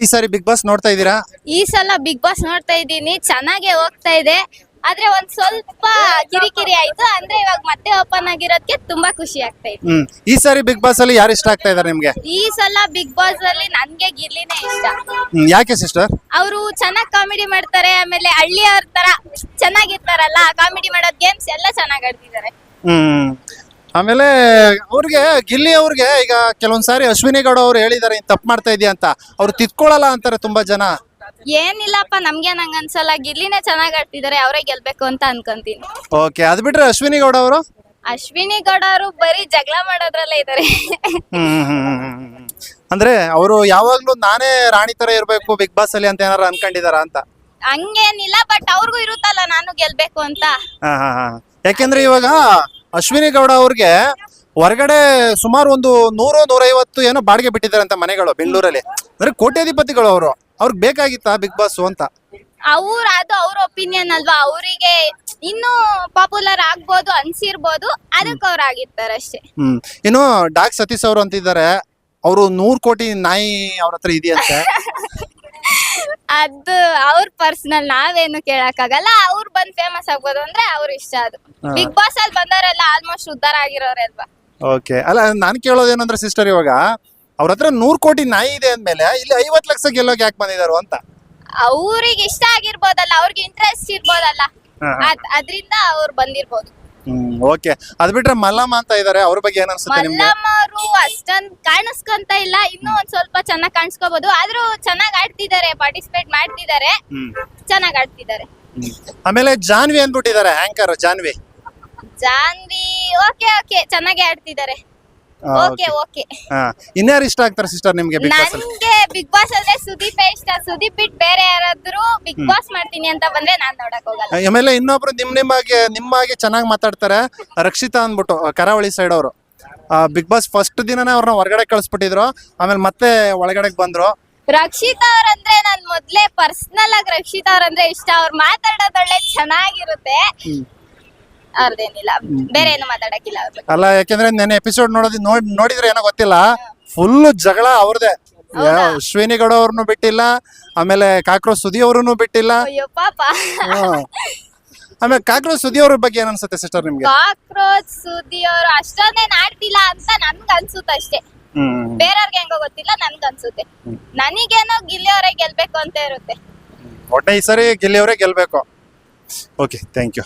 ಈ ಸಾರಿ big boss ನೋಡ್ತಾ ಇದ್ದೀರಾ? ಈ ಸಲ ಬಿಗ್ ಬಾಸ್ ನೋಡ್ತಾ ಇದ್ದೀನಿ, ಚೆನ್ನಾಗೆ ಹೋಗ್ತಾ ಇದೆ. ಆದ್ರೆ ಒಂದ್ ಸ್ವಲ್ಪ ಕಿರಿಕಿರಿ ಆಯ್ತು. ಅಂದ್ರೆ ಇವಾಗ ಮತ್ತೆ ಓಪನ್ ಆಗಿರೋದಕ್ಕೆ ತುಂಬಾ ಖುಷಿ ಆಗ್ತಾ ಇದೆ. ಈ ಸಾರಿ ಬಿಗ್ ಬಾಸ್ ಅಲ್ಲಿ ಯಾರು ಇಷ್ಟ ಆಗ್ತಾ ಇದಾರೆ ನಿಮ್ಗೆ? ಈ ಸಲ ಬಿಗ್ ಬಾಸ್ ಅಲ್ಲಿ ನನ್ಗೆ ಗಿಲ್ಲಿನೇ ಇಷ್ಟ. ಯಾಕೆ ಸಿಸ್ಟರ್? ಅವರು ಚೆನ್ನಾಗ್ ಕಾಮಿಡಿ ಮಾಡ್ತಾರೆ, ಆಮೇಲೆ ಹಳ್ಳಿಯವ್ರ ತರ ಚೆನ್ನಾಗಿರ್ತಾರಲ್ಲ, ಕಾಮಿಡಿ ಮಾಡೋದ್ ಗೇಮ್ಸ್ ಎಲ್ಲ ಚೆನ್ನಾಗ್ ಆಡ್ತಿದ್ದಾರೆ. ಆಮೇಲೆ ಅವ್ರಿಗೆ ಗಿಲ್ಲಿ ಅವ್ರಿಗೆ ಈಗ ಕೆಲವೊಂದ್ಸಾರಿ ಅಶ್ವಿನಿ ಗೌಡ ಅವ್ರು ಹೇಳಿದಾರೆ ತಪ್ಪು ಮಾಡ್ತಾ ಇದೀಯ ಅಂತ, ಅವ್ರು ತಿದ್ಕೊಳ್ಳಲ್ಲ ಅಂತಾರೆ ತುಂಬಾ ಜನ. ಏನಿಲ್ಲಪ್ಪ, ನಮ್ಗೆ ನಂಗ್ ಅನ್ಸಲ್ಲ, ಗಿಲ್ಲಿನೇ ಚೆನ್ನಾಗ್ ಆಡ್ತಿದ್ದಾರೆ, ಅವರೇ ಗೆಲ್ಬೇಕು ಅಂತ ಅನ್ಕೊಂತೀನಿ. ಓಕೆ, ಅದ್ ಬಿಟ್ರೆ ಅಶ್ವಿನಿ ಗೌಡ ಅವರು? ಅಶ್ವಿನಿ ಗೌಡ ಅವರು ಬರೀ ಜಗಳ ಮಾಡೋದ್ರಲ್ಲೇ ಇದಾರೆ. ಅಂದ್ರೆ ಅವರು ಯಾವಾಗ್ಲೂ ನಾನೇ ರಾಣಿ ತರ ಇರ್ಬೇಕು ಬಿಗ್ ಬಾಸ್ ಅಲ್ಲಿ ಅಂತ ಏನಾರ ಅನ್ಕೊಂಡಿದಾರ ಅಂತ? ಹಂಗೇನಿಲ್ಲ, ಬಟ್ ಅವ್ರಿಗೂ ಇರುತ್ತಲ್ಲ ನಾನು ಗೆಲ್ಬೇಕು ಅಂತ. ಯಾಕೆಂದ್ರೆ ಇವಾಗ ಅಶ್ವಿನಿ ಗೌಡ ಅವ್ರಿಗೆ ಹೊರಗಡೆ ಸುಮಾರು ಒಂದು 100-150 ಏನೋ ಬಾಡಿಗೆ ಬಿಟ್ಟಿದ್ದಾರೆ ಅಂತ ಮನೆಗಳು ಬೆಂಗಳೂರಲ್ಲಿ. ಅಂದ್ರೆ ಕೋಟ್ಯಾಧಿಪತಿಗಳು ಅವರು, ಅವ್ರಿಗೆ ಬೇಕಾಗಿತ್ತಾ ಬಿಗ್ ಬಾಸ್ ಅಂತ? ಅದು ಅವ್ರ ಒಪಿನಿಯನ್ ಅಲ್ವಾ, ಅವರಿಗೆ ಇನ್ನೂ ಪಾಪ್ಯುಲರ್ ಆಗ್ಬೋದು ಅನ್ಸಿರ್ಬೋದು, ಅದಕ್ಕೆ ಅವ್ರು ಆಗಿರ್ತಾರೆ ಅಷ್ಟೇ. ಇನ್ನು ಡಾಕ್ ಸತೀಶ್ ಅವರು ಅಂತಿದ್ದಾರೆ, ಅವರು 100 ಕೋಟಿ ನಾಯಿ ಅವ್ರ ಹತ್ರ ಇದೆಯಂತೆ. ಅದು ಅವ್ರ ಪರ್ಸನಲ್, ನಾವೇನು ಕೇಳಕ್ಕಾಗಲ್ಲ. ಅವ್ರು ಬಂದ್ ಫೇಮಸ್ ಆಗ್ಬೋದು ಅಂದ್ರೆ ಅವ್ರ ಇಷ್ಟ. ಅದು ಬಿಗ್ ಬಾಸ್ ಅಲ್ಲಿ ಬಂದವರೆಲ್ಲ ಆಲ್ಮೋಸ್ಟ್ ಉದ್ದಾರ ಆಗಿರೋರೆ ಅಲ್ವಾ. ಓಕೆ, ಅಲ್ಲ ನಾನ್ ಕೇಳೋದೇನಂದ್ರೆ ಸಿಸ್ಟರ್, ಇವಾಗ ಅವ್ರ ಹತ್ರ 100 ಕೋಟಿ ನಾಯಿ ಇದೆ ಅಂದ್ಮೇಲೆ ಇಲ್ಲಿ 50 ಲಕ್ಷ ಗೆಲ್ಲೋಕೆ ಯಾಕೆ ಬಂದಿದಾರು ಅಂತ? ಅವ್ರಿಗೆ ಇಷ್ಟ ಆಗಿರ್ಬೋದಲ್ಲ, ಅವ್ರಿಗೆ ಇಂಟ್ರೆಸ್ಟ್ ಇರ್ಬೋದಲ್ಲ, ಅದ್ರಿಂದ ಅವ್ರು ಬಂದಿರ್ಬೋದು. ಓಕೆ, ಅದ್ ಬಿಟ್ರೆ ಮಲ್ಲಮ್ಮ ಅಂತ ಇದಾರೆ, ಅವ್ರ ಬಗ್ಗೆ ಏನ್ ಅನ್ಸುತ್ತೆ ನಿಮ್ಗೆ? ಮಲ್ಲಮ್ಮ ಅವರು ಅಷ್ಟೊಂದ್ ಕಾಣಿಸ್ಕೊಂತ ಇಲ್ಲ, ಇನ್ನೂ ಒಂದ್ ಸ್ವಲ್ಪ ಚೆನ್ನಾಗ್ ಕಾಣಿಸ್ಕೋಬಹುದು. ಆದ್ರೂ ಚೆನ್ನಾಗ್ ಆಡ್ತಿದ್ದಾರೆ, ಪಾರ್ಟಿಸಿಪೇಟ್ ಮಾಡ್ತಿದ್ದಾರೆ, ಚೆನ್ನಾಗ್ ಆಡ್ತಿದ್ದಾರೆ. ಆಮೇಲೆ ಜಾನ್ವಿ ಅಂದ್ಬಿಟ್ಟಿದ್ದಾರೆ, ಆಂಕರ್ ಜಾನ್ವಿ. ಓಕೆ ಚೆನ್ನಾಗಿ ಆಡ್ತಿದ್ದಾರೆ. ಓಕೆ ಇನ್ಯಾರು ಇಷ್ಟ ಆಗ್ತಾರೆ ಸಿಸ್ಟರ್ ನಿಮ್ಗೆ ಬಿಗ್ ಬಾಸ್ ಅಲ್ಲಿ? ನನ್ಗೆ ಬಿಗ್ ಬಾಸ್ ಅಲ್ಲೇ ಸುದೀಪ್ ಇಷ್ಟ. ಸುದೀಪ್ ಬಿಟ್ ಬೇರೆ ಯಾರಾದ್ರೂ ಬಿಗ್ ಬಾಸ್ ಮಾಡ್ತೀನಿ ಅಂತ ಬಂದ್ರೆ ನಾನ್ ನೋಡಕ್ ಹೋಗಲ್ಲ. ಆಮೇಲೆ ಇನ್ನೊಬ್ರು ನಿಮ್ಮಾಗೆ ಚೆನ್ನಾಗಿ ಮಾತಾಡ್ತಾರೆ, ರಕ್ಷಿತಾ ಅಂದ್ಬಿಟ್ಟು, ಕರಾವಳಿ ಸೈಡ್ ಅವರು. ಬಿಗ್ ಬಾಸ್ ಫಸ್ಟ್ ದಿನನೇ ಅವ್ರನ್ನ ಹೊರಗಡೆ ಕಳಿಸ್ಬಿಟ್ಟಿದ್ರು, ಆಮೇಲೆ ಮತ್ತೆ ಒಳಗಡೆ ಬಂದ್ರು. ರಕ್ಷಿತಾ ಅವ್ರಂದ್ರೆ ನಾನ್ ಮೊದ್ಲೇ ಪರ್ಸನಲ್ ಆಗಿ ರಕ್ಷಿತಾ ಅವ್ರಂದ್ರೆ ಇಷ್ಟ. ಅವ್ರು ಮಾತಾಡೋದೊಳ್ಳೆ ಚೆನ್ನಾಗಿರುತ್ತೆ, ಅವ್ರದೇನಿಲ್ಲ, ಬೇರೆ ಏನು ಮಾತಾಡಕ್ಕಿಲ್ಲ ಅವ್ರ ಬಗ್ಗೆ. ಅಲ್ಲ, ಯಾಕೆಂದ್ರೆ ನೆನೆ ಎಪಿಸೋಡ್ ನೋಡಿದ್ರೆ ಏನೋ ಗೊತ್ತಿಲ್ಲ, ಫುಲ್ ಜಗಳ ಅವ್ರದೇ. ಅಶ್ವಿನಿ ಗೌಡ ಅವ್ರನ್ನು ಬಿಟ್ಟಿಲ್ಲ, ಆಮೇಲೆ ಕಾಕ್ರೋಚ್ ಸುದಿ ಅವ್ರನ್ನು ಬಿಟ್ಟಿಲ್ಲ. ಅಯ್ಯೋ ಪಾಪ. ಆಮೇಲೆ ಕಾಕ್ರೋಚ್ ಸುದಿ ಅವ್ರ ಬಗ್ಗೆ ಏನ್ ಅನ್ಸುತ್ತೆ ಸಿಸ್ಟರ್ ನಿಮ್ಗೆ? ಕಾಕ್ರೋಚ್ ಸುದಿ ಅವರು ಅಷ್ಟೊಂದೇನ್ ಆಡ್ತಿಲ್ಲ ಅಂತ ನನ್ಗೆ ಅನ್ಸುತ್ತೆ ಅಷ್ಟೇ. ಬೇರೆಯವ್ರಿಗೆ ಹೆಂಗೋ ಗೊತ್ತಿಲ್ಲ, ನನ್ಗೆ ಅನ್ಸುತ್ತೆ. ನನಗೇನೋ ಗಿಲ್ಲಿ ಅವರೇ ಗೆಲ್ಬೇಕು ಅಂತ ಇರುತ್ತೆ. ಒಟ್ಟೆ ಈ ಸರಿ ಗಿಲ್ಲಿ ಅವರೇ ಗೆಲ್ಬೇಕು. Okay, thank you.